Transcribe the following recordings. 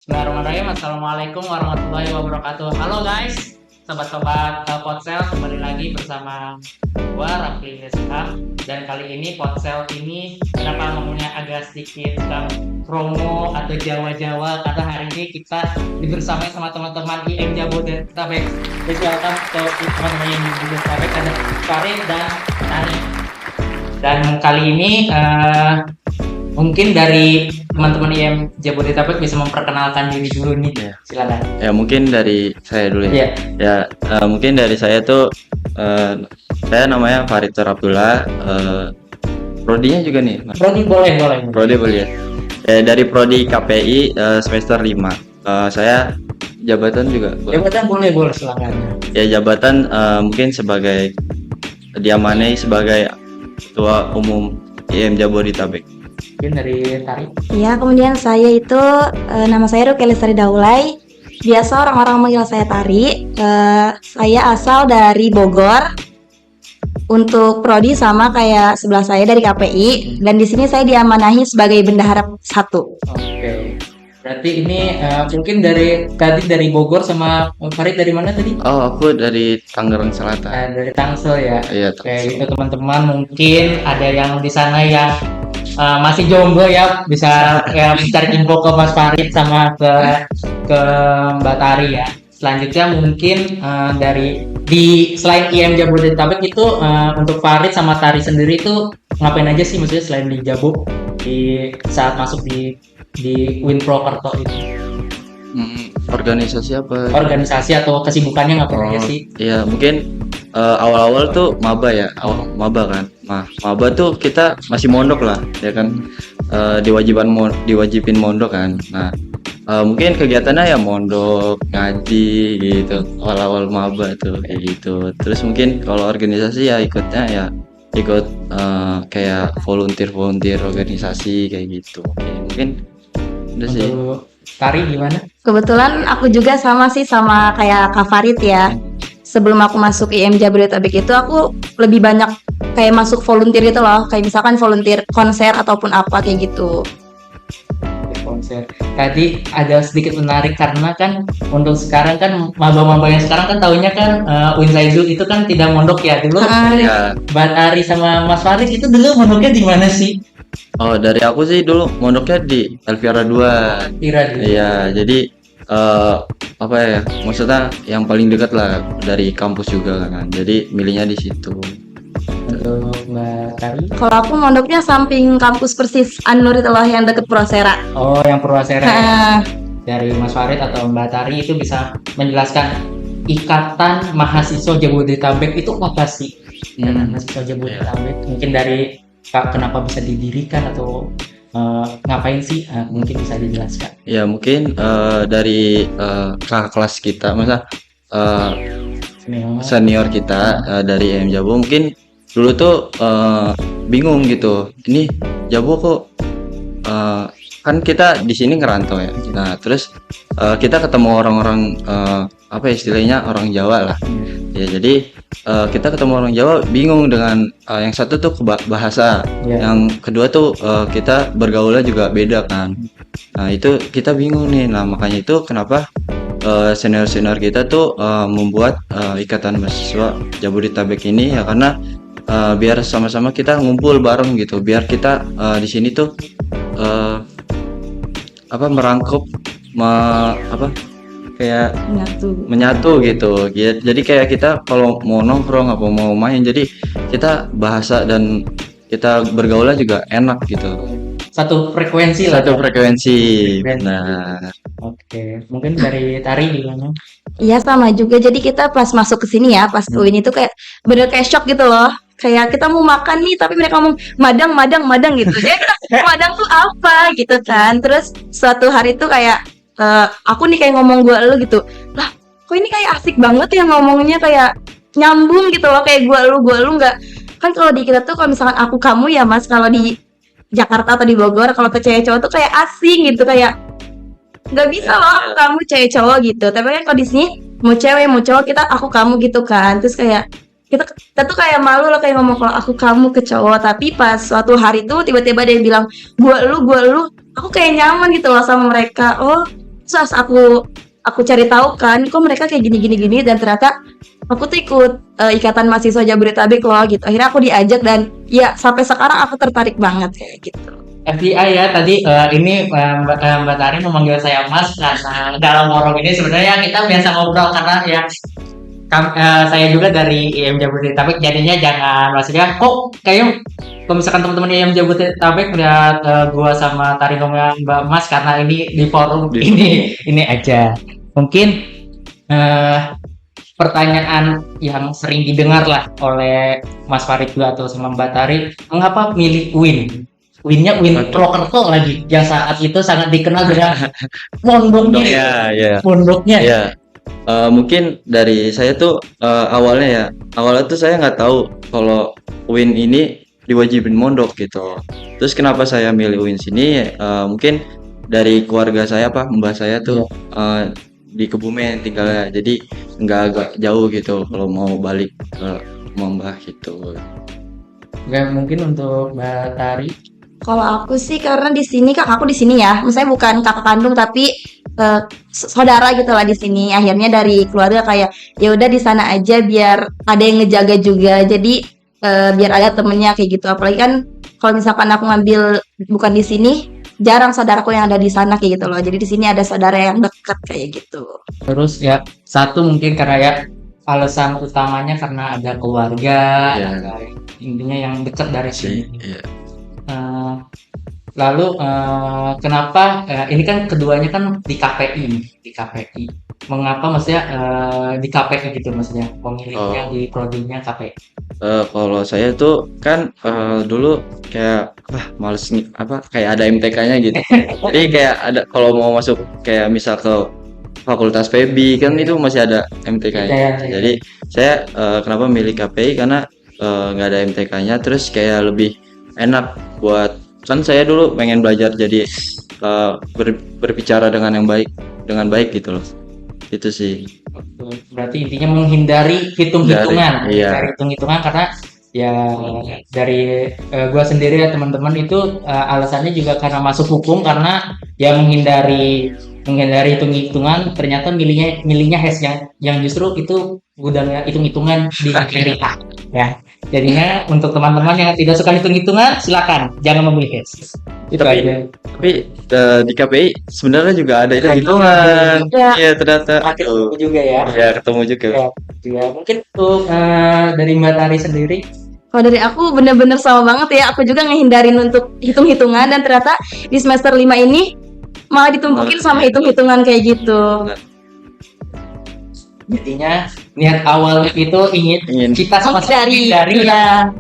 Bismillahirrahmanirrahim. Assalamualaikum warahmatullahi wabarakatuh. Halo guys, sobat-sobat Podsel, kembali lagi bersama gua Rafli Nisham. Dan kali ini Podsel ini kenapa ngomongnya agak sedikit promo atau Jawa-Jawa, karena hari ini kita dibersamai sama teman-teman IM Jabodetabek. Jadi welcome ke teman-teman IM Jabodetabek, ada Farid dan Nani. Dan kali ini mungkin dari teman-teman IM Jabodetabek bisa memperkenalkan diri dulu nih. Ya. Silakan. Ya mungkin dari saya dulu Iya. ya. Mungkin dari saya tuh saya namanya Farid Abdullah. Prodinya juga nih. Prodi boleh. Prodi boleh ya. Dari Prodi KPI semester 5. Saya jabatan juga. Jabatan boleh silakan. Ya jabatan mungkin sebagai diamanai sebagai Ketua Umum IM Jabodetabek. Mungkin dari Tari. Ya, kemudian saya itu nama saya Rukia Lestari Daulay. Biasa orang-orang manggil saya Tari. Saya asal dari Bogor. Untuk prodi sama kayak sebelah saya dari KPI, dan di sini saya diamanahi sebagai bendahara 1. Oke. Berarti ini mungkin dari Bogor, sama Farid dari mana tadi? Oh, aku dari Tangerang Selatan. Dari Tangsel ya. Iya, Oke, itu teman-teman mungkin ada yang di sana yang masih jomblo ya, bisa ya mencari info ke Mas Farid sama ke Mbak Tari ya. Selanjutnya mungkin selain IM Jabodetabek itu untuk Farid sama Tari sendiri itu ngapain aja sih, maksudnya selain di Jabo di saat masuk di Win Prokerto itu? Organisasi apa? Organisasi atau kesibukannya ngapain aja sih? Iya, mungkin awal-awal tuh maba ya, maba kan. Nah, maba tuh kita masih mondok lah, ya kan. Diwajibin mondok kan. Nah, mungkin kegiatannya ya mondok, ngaji gitu. Awal-awal maba tuh kayak gitu. Terus mungkin kalau organisasi ya ikutnya ya ikut kayak volunteer organisasi kayak gitu. Oke, mungkin udah sih. Untuk Tari gimana? Kebetulan aku juga sama kayak Kak Farid ya. Sebelum aku masuk IM Jabodetabek itu aku lebih banyak kayak masuk volunteer gitu loh. Kayak misalkan volunteer konser ataupun apa kayak gitu. Konser. Tadi ada sedikit menarik karena kan untuk sekarang kan maba-maba yang sekarang kan tahunya kan Win Zaizul itu kan tidak mondok ya dulu. Ya. Mbak Tari sama Mas Farid itu dulu mondoknya di mana sih? Oh, dari aku sih dulu mondoknya di Elvira 2. Kira dulu. Iya, jadi apa ya? Maksudnya yang paling dekat lah dari kampus juga kan. Jadi milihnya di situ. Untuk Mbak Tari. Kalau aku mondoknya samping kampus persis An-Nur itu loh yang deket Purwasera. Oh, yang Purwasera. Ya. Nah, Dari Mas Farid atau Mbak Tari itu bisa menjelaskan Ikatan Mahasiswa Jabodetabek itu apa sih? Ikatan Mahasiswa Jabodetabek. Mungkin dari Kak, kenapa bisa didirikan atau ngapain sih? Mungkin bisa dijelaskan. Ya mungkin dari kakak kelas kita, masa senior kita dari IM Jabo mungkin dulu tuh bingung gitu. Ini Jabo kok kan kita di sini ngerantau ya. Nah, terus kita ketemu orang-orang apa istilahnya orang Jawa lah. Ya, jadi kita ketemu orang Jawa bingung dengan yang satu tuh bahasa, yang kedua tuh kita bergaulnya juga beda kan. Nah, itu kita bingung nih. Nah, makanya itu kenapa senior-senior kita tuh membuat Ikatan Mahasiswa Jabodetabek ini ya, karena biar sama-sama kita ngumpul bareng gitu, biar kita di sini tuh merangkup kayak menyatu gitu. Jadi kayak kita kalau mau nongkrong apa mau main, jadi kita bahasa dan kita bergaulnya juga enak gitu. Satu frekuensi lah. Satu frekuensi. Nah, Oke, mungkin dari Tari gimana? iya sama juga. Jadi kita pas masuk ke sini ya, pas ke UIN itu kayak bener kayak shock gitu loh. Kayak kita mau makan nih, tapi mereka ngomong madang gitu. Jadi madang tuh apa gitu kan. Terus suatu hari tuh kayak aku nih kayak ngomong gue lu gitu. Lah, kok ini kayak asik banget ya ngomongnya, kayak nyambung gitu loh, kayak gue lu nggak. Kan kalau di kita tuh kalau misalkan aku kamu ya Mas, kalau di Jakarta atau di Bogor kalau ke cewek cowok tuh kayak asing gitu, kayak nggak bisa loh kamu cewek cowok gitu. Tapi kan kalau di sini mau cewek mau cowok kita aku kamu gitu kan. Terus kayak kita tuh kayak malu loh kayak ngomong kalau aku kamu ke cowok. Tapi pas suatu hari tuh tiba-tiba dia bilang gua lu aku kayak nyaman gitu loh sama mereka. Oh, Terus aku cari tahu kan, kok mereka kayak gini dan ternyata aku tuh ikut Ikatan Mahasiswa Jabodetabek loh gitu. Akhirnya aku diajak dan ya sampai sekarang aku tertarik banget kayak gitu. FBI ya tadi ini Mbak Tari memanggil saya Mas karena dalam forum ini sebenarnya kita biasa ngobrol karena ya saya juga dari IM Jabodetabek jadinya jangan maksudnya kok kayak kalau misalkan teman-teman IM Jabodetabek lihat gua sama Tari ngomong Mbak Mas karena ini di forum ini aja mungkin pertanyaan yang sering didengar lah oleh Mas Farid juga atau sama Mbak Tari, mengapa milih Win? Winnya Win Prokerto lagi, yang saat itu sangat dikenal dengan pondoknya. Pondoknya. Ya. Mungkin dari saya tuh awalnya tuh saya nggak tahu kalau Win ini diwajibin mondok gitu. Terus kenapa saya milih Win sini? Mungkin dari keluarga saya mbah saya tuh di Kebumen tinggalnya, jadi nggak agak jauh gitu kalau mau balik ke rumah mbah gitu. Nggak mungkin untuk Mbak Tari. Kalau aku sih karena di sini kakakku di sini ya, misalnya bukan kakak kandung tapi saudara gitu lah di sini. Akhirnya dari keluarga kayak ya udah di sana aja biar ada yang ngejaga juga. Jadi biar ada temennya kayak gitu. Apalagi kan kalau misalkan aku ngambil bukan di sini, jarang saudaraku yang ada di sana kayak gitu loh. Jadi di sini ada saudara yang dekat kayak gitu. Terus ya satu mungkin karena ya alasan utamanya karena ada keluarga, ada intinya yang dekat dari sini. Lalu kenapa ini kan keduanya kan di KPI, mengapa maksudnya di KPI gitu maksudnya pemilihnya di prodinya KPI? Kalau saya tuh kan dulu kayak males nih kayak ada MTK-nya gitu. Jadi kayak ada kalau mau masuk kayak misal ke Fakultas PB kan itu masih ada MTK-nya. Jadi saya kenapa milih KPI karena nggak ada MTK-nya, terus kayak lebih enak buat kan saya dulu pengen belajar jadi berbicara dengan baik gitu loh. Itu sih. Berarti intinya menghindari hitung-hitungan, karena ya dari gua sendiri ya teman-teman itu alasannya juga karena masuk hukum karena ya menghindari hitung-hitungan, ternyata milihnya HES yang justru itu gudangnya hitung-hitungan di Amerika ya. Jadinya untuk teman-teman yang tidak suka hitung-hitungan silakan jangan memilih HES. Itu aja. Tapi di KPI sebenarnya juga ada hitung-hitungan. Iya ternyata. Ketemu juga ya. Ya ketemu juga. Ya mungkin untuk dari Mbak Tari sendiri. Kalau dari aku bener-bener sama banget ya. Aku juga ngehindarin untuk hitung-hitungan dan ternyata di semester 5 ini malah ditumpukin sama hitung-hitungan kayak gitu. Jadinya niat awal itu ingin kita dari ya.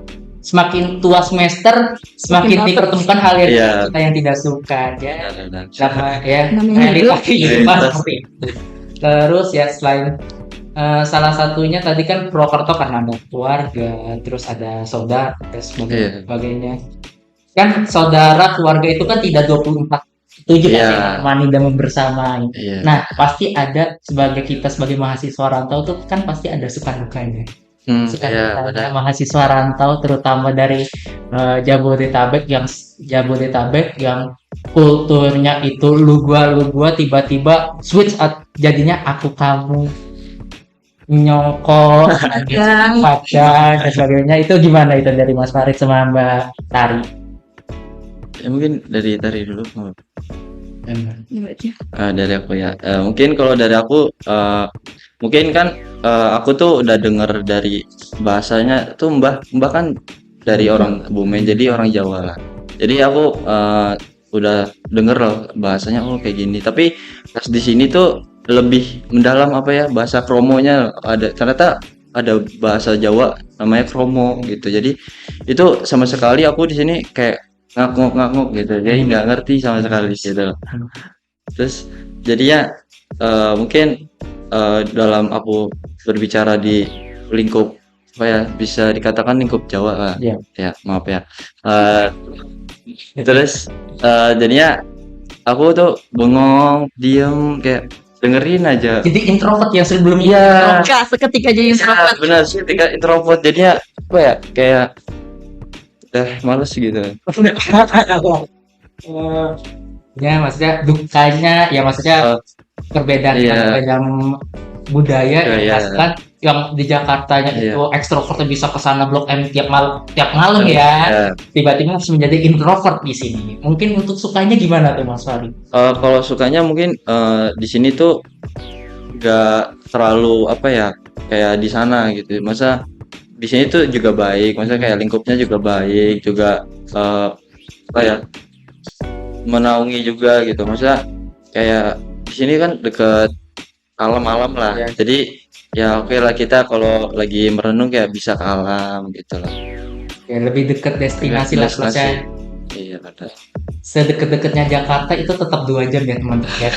Semakin tua semester semakin dipertemukan hal yang kita yang tidak suka ya. Sama ya seperti itu. Terus ya selain salah satunya tadi kan Prokerto karena ada keluarga, terus ada saudara dan sebagainya. Kan saudara keluarga itu kan tidak 24/7 kan temani dan bersama. Nah, pasti ada sebagai mahasiswa rantau tuh kan pasti ada suka dukanya. Mahasiswa rantau terutama dari Jabodetabek yang kulturnya itu lu gua tiba-tiba switch jadinya aku kamu nyokol pacar dan sebagainya. Itu gimana itu dari Mas Farid sama Mbak Tari? Ya mungkin dari Tari dulu. Dari aku ya. Mungkin kalau dari aku mungkin kan aku tuh udah denger dari bahasanya tuh Mbah kan dari orang Kebumen, jadi orang Jawa lah. Jadi aku udah denger loh bahasanya kayak gini. Tapi pas di sini tuh lebih mendalam bahasa kromonya, ternyata ada bahasa Jawa namanya kromo gitu. Jadi itu sama sekali aku di sini kayak ngakuk gitu, jadi nggak ngerti sama sekali gitu. Terus jadinya mungkin dalam aku berbicara di lingkup bisa dikatakan lingkup Jawa lah. Ya maaf ya. Terus jadinya aku tuh bengong, diem kayak dengerin aja. Jadi introvert yang sebelumnya seketika jadi introvert. Benar, seketika introvert jadinya kayak males gitu. Ya maksudnya dukanya ya maksudnya perbedaan Iya. yang budaya Budaya. kan yang di Jakartanya Iya. itu ekstrovertnya bisa ke sana Blok M tiap malam ya. Ya. Tiba-tiba harus menjadi introvert di sini. Mungkin untuk sukanya gimana tuh Mas Fari? Kalau sukanya mungkin di sini tuh nggak terlalu apa ya kayak di sana gitu. Masa di sini tuh juga baik, masa kayak lingkupnya juga baik, juga apa ya menaungi juga gitu. Masa kayak di sini kan deket alam-alam lah. Ya. Jadi ya oke lah kita kalau lagi merenung kayak bisa ke alam gitu lah. Ya lebih dekat destinasi lah Destinasi. selesai. Iya ada. Sedekat-dekatnya Jakarta itu tetap 2 jam ya teman-teman ya.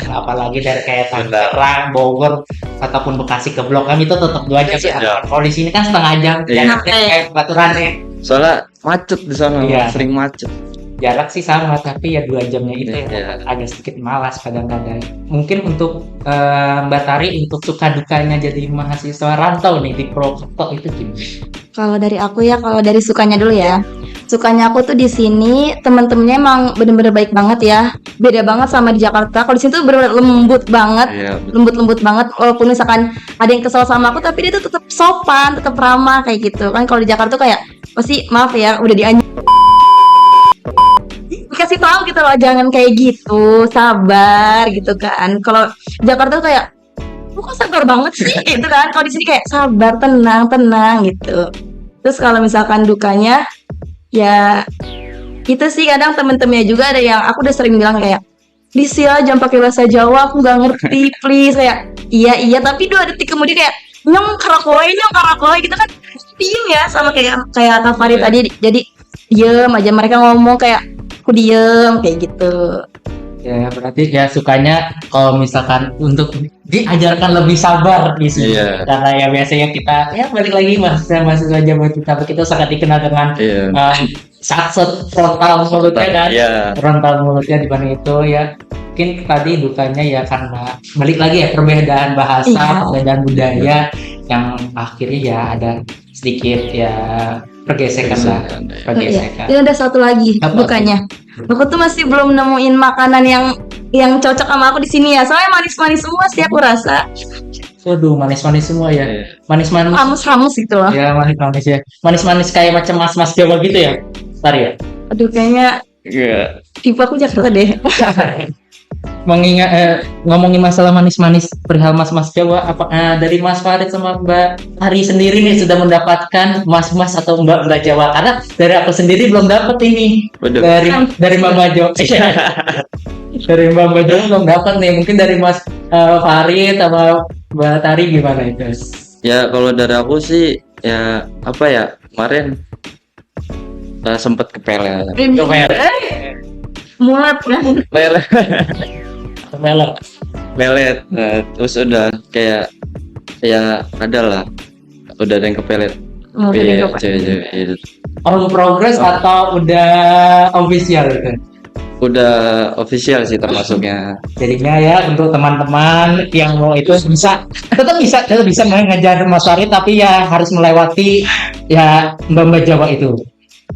Apalagi dari kayak Benar. Tangerang, Bogor ataupun Bekasi ke Blok M itu tetap 2 jam ya. Iya. Kalau di sini kan setengah jam. Iya. Jaraknya kayak baturannya. Soalnya macet di sana, Iya. sering macet. Jarak sih sama tapi ya 2 jamnya itu Iya. ya agak sedikit malas kadang-kadang. Mungkin untuk Mbak Tari untuk suka dukanya jadi mahasiswa rantau nih di Purwokerto itu gimana? Kalau dari aku ya, kalau dari sukanya dulu ya. Sukanya aku tuh di sini teman-temannya emang bener-bener baik banget ya. Beda banget sama di Jakarta. Kalau di sini tuh bener-bener lembut banget. Iya. Lembut-lembut banget walaupun misalkan ada yang kesel sama aku tapi dia tuh tetap sopan, tetap ramah kayak gitu. Kan kalau di Jakarta tuh kayak pasti maaf ya udah dikasih tahu gitu loh jangan kayak gitu, sabar gitu kan. Kalau Jakarta tuh kayak lu kok sabar banget sih gitu kan. Kalau di sini kayak sabar, tenang gitu. Terus kalau misalkan dukanya ya itu sih kadang temen-temennya juga ada yang aku udah sering bilang kayak Lisia jangan pakai bahasa Jawa aku nggak ngerti please kayak iya tapi 2 detik kemudian kayak nyong karakoi gitu kan diem ya sama kayak Kak Farid tadi jadi diem aja mereka ngomong kayak aku diem kayak gitu. Ya berarti ya sukanya kalau misalkan untuk diajarkan lebih sabar di sini. Iya. Karena ya biasanya kita ya balik lagi mahasiswa zaman kita sangat dikenal dengan Iya. satset frontal mulutnya kan. Iya. Frontal mulutnya dibanding itu ya mungkin tadi dukanya ya karena balik lagi ya perbedaan bahasa, Iya. perbedaan budaya yang akhirnya ya ada sedikit ya pergesekan lah. Oh, iya. Pergesekan. Dan ada satu lagi Apa? dukanya. Aku tuh masih belum nemuin makanan yang cocok sama aku di sini ya. Soalnya manis-manis semua sih aku rasa. Waduh, manis-manis semua ya. Iya. Manis-manis. Ramus-ramus gitu loh. Ya manis-manis ya. Manis-manis kayak macam mas-mas Jawa gitu ya. Tari ya. Aduh kayaknya Iya. tipe aku Jakarta deh. Mengingat ngomongin masalah manis-manis perihal mas-mas Jawa, apa dari Mas Farid sama Mbak Hari sendiri nih sudah mendapatkan mas-mas atau mbak-mbak Jawa? Karena dari aku sendiri belum dapat ini. Waduh. Dari Mbak Jawa. Dari Mbak Jawa belum dapat nih. Mungkin dari Mas Farid sama Mbak Tari gimana itu? Ya kalau dari aku sih ya apa ya kemarin sempet kepelet. Mulat kan. Melek. Pelet. Terus udah kayak ya ada lah. Udah ada yang kepelet. Mungkin Iya, yang cewek-cewek itu. On progress atau udah official itu? Udah official sih termasuknya. Jadinya ya untuk teman-teman yang mau itu tetap bisa ngejar Mas Farid tapi ya harus melewati ya mbak-mbak Jawa itu.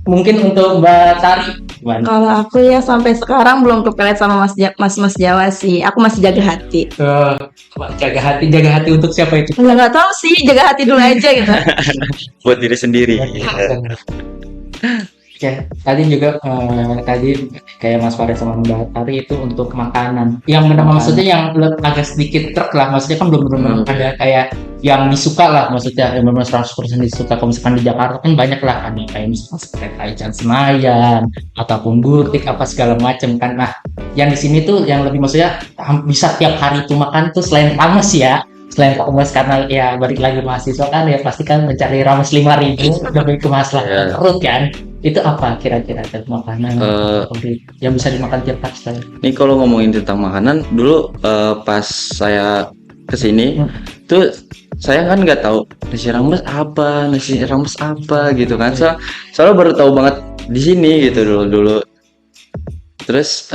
Mungkin untuk Mbak Tari gimana? Kalau aku ya sampai sekarang belum kepelet sama mas Jawa sih. Aku masih jaga hati. Jaga hati untuk siapa itu? Nggak tahu sih, jaga hati dulu aja gitu. Buat diri sendiri. Ya, tadi juga tadi kayak Mas Farid sama Mbak Tari itu untuk makanan. Yang maksudnya yang agak sedikit truk lah, maksudnya kan belum ada kayak yang disuka lah, maksudnya yang benar 100% disuka. Kalau misalkan di Jakarta kan banyak lah kan, kayak misalkan seperti Taichan Senayan ataupun butik apa segala macam kan. Nah, yang di sini tuh yang lebih maksudnya bisa tiap hari tuh makan tuh selain tamas ya. Selain Pak karena ya balik lagi mahasiswa kan ya pasti kan mencari ramus 5.000 demi kemaslahatan perut kan. Itu apa kira-kira makanan yang bisa dimakan tiap hari? Nih kalau ngomongin tentang makanan dulu pas saya kesini tuh saya kan nggak tahu nasi rames apa gitu kan. Soalnya baru tahu banget di sini gitu dulu. Terus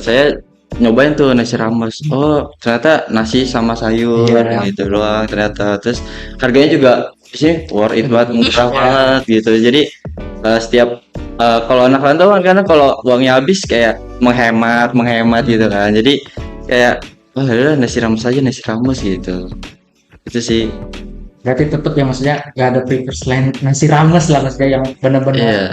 saya nyobain tuh nasi rames. Oh ternyata nasi sama sayur gitu doang ternyata. Terus harganya juga di sini worth it banget, murah banget gitu. Jadi setiap kalau anak rantau kan karena kalau uangnya habis kayak menghemat gitu kan. Jadi kayak wah udah nasi rames gitu. Itu sih. Berarti tetap ya maksudnya nggak ada prefer selain nasi rames lah maksudnya yang benar-benar Iya.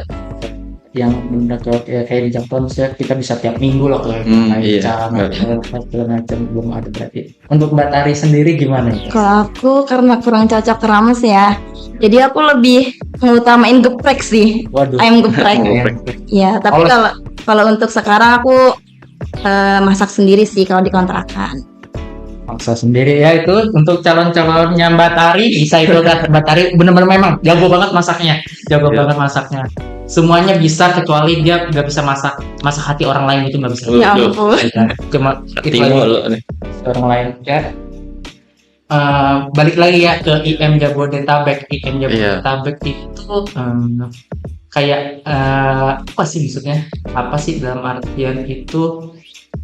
yang benar kayak di Jepang maksudnya kita bisa tiap minggu loh ke Iya. segala macam belum ada berarti. Untuk Mbak Tari sendiri gimana ya? Kalau aku karena kurang cocok ke rames ya, jadi aku lebih mengutamain geprek sih, Waduh. ayam geprek. Geprek. Ya, tapi Kalau- kalau untuk sekarang aku masak sendiri sih kalau di kontrakan. Paksa sendiri ya itu untuk calon-calonnya Mbak Tari bisa itu kan Mbak Tari benar-benar memang jago banget masaknya, jago Iya. banget masaknya. Semuanya bisa kecuali dia nggak bisa masak hati orang lain itu nggak bisa. Waduh. Ya ampun. Cuma itu Timo lagi lo nih. orang lain ya. Balik lagi ya ke IM Jabodetabek. IM Jabodetabek itu kayak apa sih maksudnya? Apa sih dalam artian itu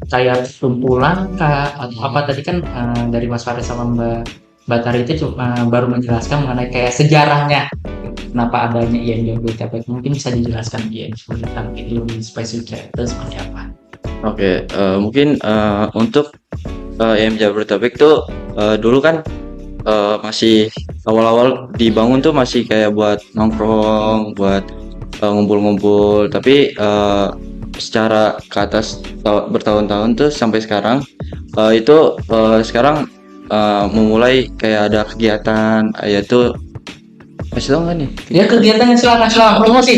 kayak kumpulan atau apa tadi kan dari Mas Faris sama Mbak Tari itu baru menjelaskan mengenai kayak sejarahnya kenapa adanya IM Jabodetabek. Mungkin bisa dijelaskan IM Jabodetabek itu lebih spesifik itu seperti apa? Oke, mungkin untuk IM Jabodetabek tuh dulu kan masih awal-awal dibangun tuh masih kayak buat nongkrong, buat ngumpul-ngumpul. Tapi secara ke atas bertahun-tahun tuh sampai sekarang itu sekarang memulai kayak ada kegiatan yaitu masih tau nggak nih? Ya kegiatannya silakan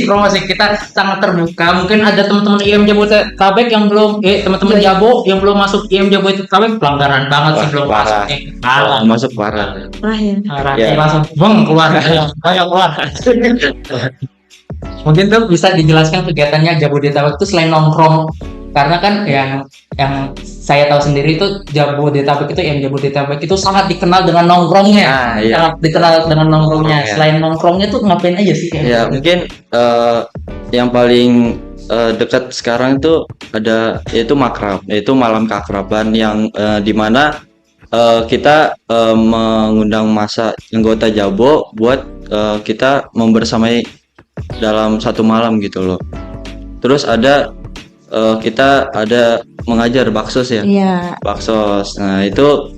promosi kita sangat terbuka. Mungkin ada teman-teman IM Jabodetabek yang belum teman-teman Jabo yang belum masuk IM Jabodetabek pelanggaran banget sih Wah, belum parah. masuk. Parah. Masuk parah. Parah ya. Ya. Langsung keluar keluar. Mungkin tuh bisa dijelaskan kegiatannya Jabodetabek itu selain nongkrong karena kan yang saya tahu sendiri itu Jabodetabek itu yang Jabodetabek itu sangat dikenal dengan nongkrongnya. Nah, iya. Sangat dikenal dengan nongkrongnya. Nongkrongnya. Selain nongkrongnya tuh ngapain aja sih? Ya mungkin yang paling dekat sekarang itu ada yaitu makrab, yaitu malam keakraban yang dimana kita mengundang masa anggota Jabo buat kita membersamai dalam satu malam gitu loh. Terus ada kita ada mengajar baksos ya. Iya. Baksos. Nah itu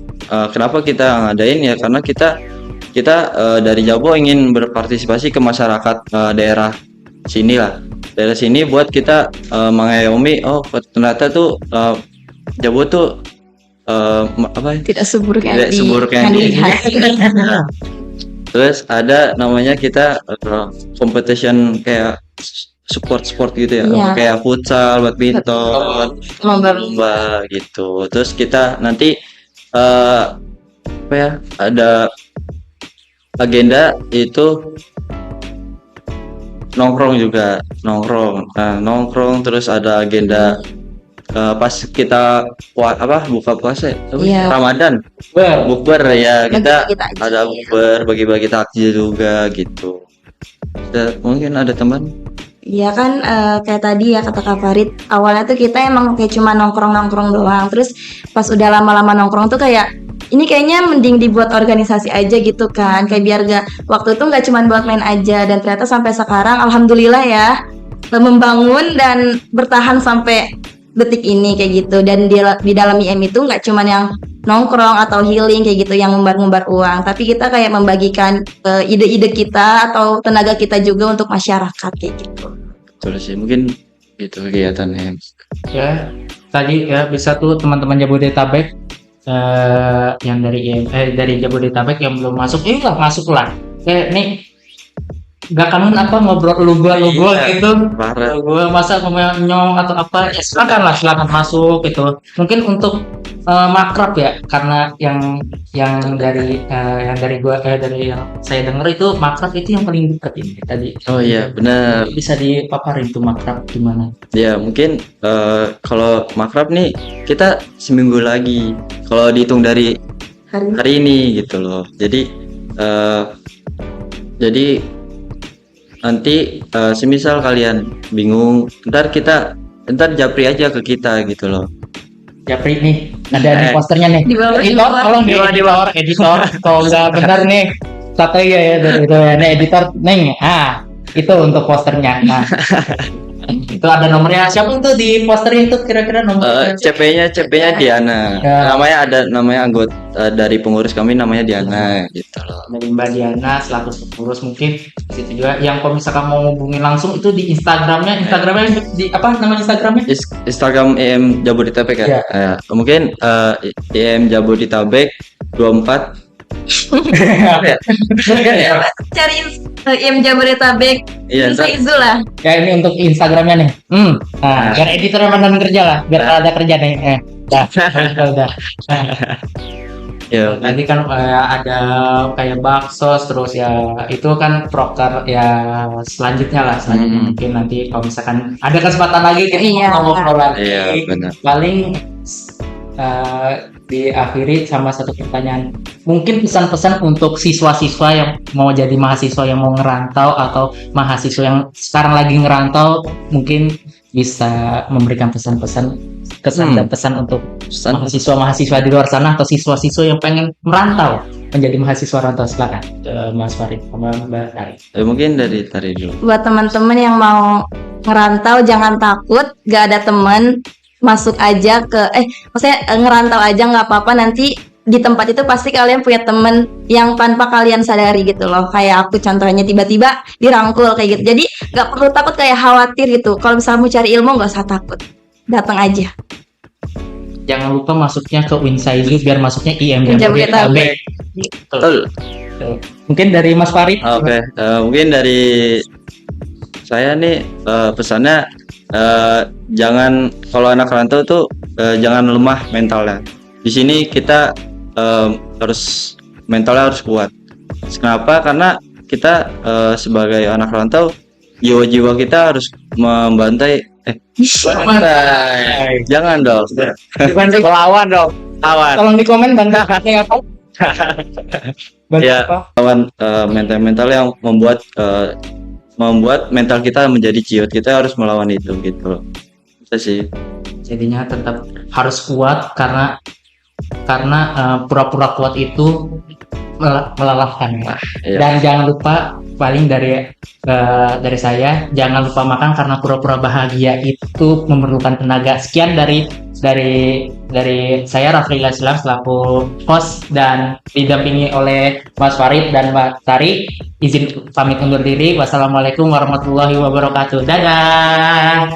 kenapa kita ngadain ya karena kita dari Jabo ingin berpartisipasi ke masyarakat daerah sini lah, daerah sini buat kita mengayomi ternyata tuh Jabo tuh apa ya? Tidak seburuk Tidak seburuk yang dilihat. Terus ada namanya kita competition kayak sport gitu ya, Iya. kayak futsal, badminton, lomba gitu. Terus kita nanti apa ya, ada agenda itu nongkrong juga, nongkrong terus ada agenda pas kita buka puasa ya? Iya. Ramadan bukber ya, kita Bagi-bagi takjil. ada bukber, bagi-bagi takjil juga gitu. Mungkin ada teman. Iya kan kayak tadi ya kata Kak Farid, awalnya tuh kita emang kayak cuma nongkrong doang. Terus pas udah lama-lama nongkrong tuh kayak ini kayaknya mending dibuat organisasi aja gitu kan, kayak biar waktu itu nggak cuma buat main aja. Dan ternyata sampai sekarang alhamdulillah ya membangun dan bertahan sampai detik ini kayak gitu. Dan di dalam IM itu nggak cuma yang nongkrong atau healing kayak gitu yang ngumbar-ngumbar uang, tapi kita kayak membagikan ide-ide kita atau tenaga kita juga untuk masyarakat kayak gitu. Betul sih, mungkin itu kegiatannya. Ya tadi ya bisa tuh teman-teman Jabodetabek yang dari Jabodetabek yang belum masuk, lah masuk lah. Kayak nih gak kangen apa ngobrol lu gua gitu. Parah. Gua masa nyong atau apa ya silakan masuk gitu. Mungkin untuk makrab ya, karena yang dari yang saya dengar itu makrab itu yang paling dekat ini tadi. Oh iya benar. Bisa dipaparin tuh makrab gimana? Ya mungkin kalau makrab nih kita seminggu lagi kalau dihitung dari hari ini gitu loh. Jadi nanti semisal kalian bingung, ntar japri aja ke kita gitu loh. Japri nih, ada nih posternya nih. Di bawah, Editor, tolong di bawah editor. Kalau nggak benar nih, Satria ya dari itu ya. Nah, editor Neng. Itu untuk posternya. Nah, itu ada nomornya. Siapa tuh di posternya itu kira-kira nomornya? CP-nya Diana. Ya. Namanya anggota dari pengurus kami namanya Diana gitu loh. Dari Mbak Diana selaku pengurus mungkin di situ juga. Yang kalau misalkan mau hubungin langsung itu di Instagramnya di apa nama Instagramnya? Instagram EM Jabodetabek Iya. ya. Mungkin EM Jabodetabek 24 Cari IM Jabodetabek. Iya, Bisa ntar- Izu lah. Ya ini untuk Instagramnya nih. Nah, biar editor yang mandan kerja lah, biar kalau ada kerja nih. Dah, udah. Nah, ya. nanti kan ada kayak bakso, terus ya itu kan proker ya selanjutnya lah. Selanjutnya mungkin nanti kalau misalkan ada kesempatan lagi kita Iya. ngobrol lagi. Iya, benar. Paling diakhiri sama satu pertanyaan. Mungkin pesan-pesan untuk siswa-siswa yang mau jadi mahasiswa yang mau ngerantau atau mahasiswa yang sekarang lagi ngerantau, mungkin bisa memberikan pesan-pesan kesan dan pesan untuk mahasiswa-mahasiswa di luar sana atau siswa-siswa yang pengen merantau menjadi mahasiswa rantau. Silakan Mas Farid sama Mbak Tari. Mungkin dari Tari dulu. Buat teman-teman yang mau ngerantau jangan takut, gak ada temen, masuk aja ke maksudnya ngerantau aja nggak apa-apa, nanti di tempat itu pasti kalian punya temen yang tanpa kalian sadari gitu loh. Kayak aku contohnya tiba-tiba dirangkul kayak gitu. Jadi nggak perlu takut kayak khawatir gitu. Kalau misalnya mau cari ilmu nggak usah takut, datang aja. Jangan lupa masuknya ke Winsaizu biar masuknya IM Jabodetabek. Betul. Mungkin dari Mas Farid. Oke, mungkin dari saya nih pesannya jangan, kalau anak rantau tuh jangan lemah mentalnya. Di sini kita mentalnya harus kuat. Kenapa? Karena kita sebagai anak rantau, jiwa-jiwa kita harus membantai. Jangan dong. Lawan dong. Lawan. Tolong di komen Bang apa? Ya, lawan mental-mental yang membuat mental kita menjadi ciut. Kita harus melawan itu gitu loh. Itu sih. Jadinya tetap harus kuat karena pura-pura kuat itu melelahkan. Iya. Dan jangan lupa paling dari saya, jangan lupa makan karena pura-pura bahagia itu memerlukan tenaga. Sekian dari saya Rafli Islam selaku host dan didampingi oleh Mas Farid dan Mbak Tari. Izin pamit undur diri. Wassalamualaikum warahmatullahi wabarakatuh. Dadah.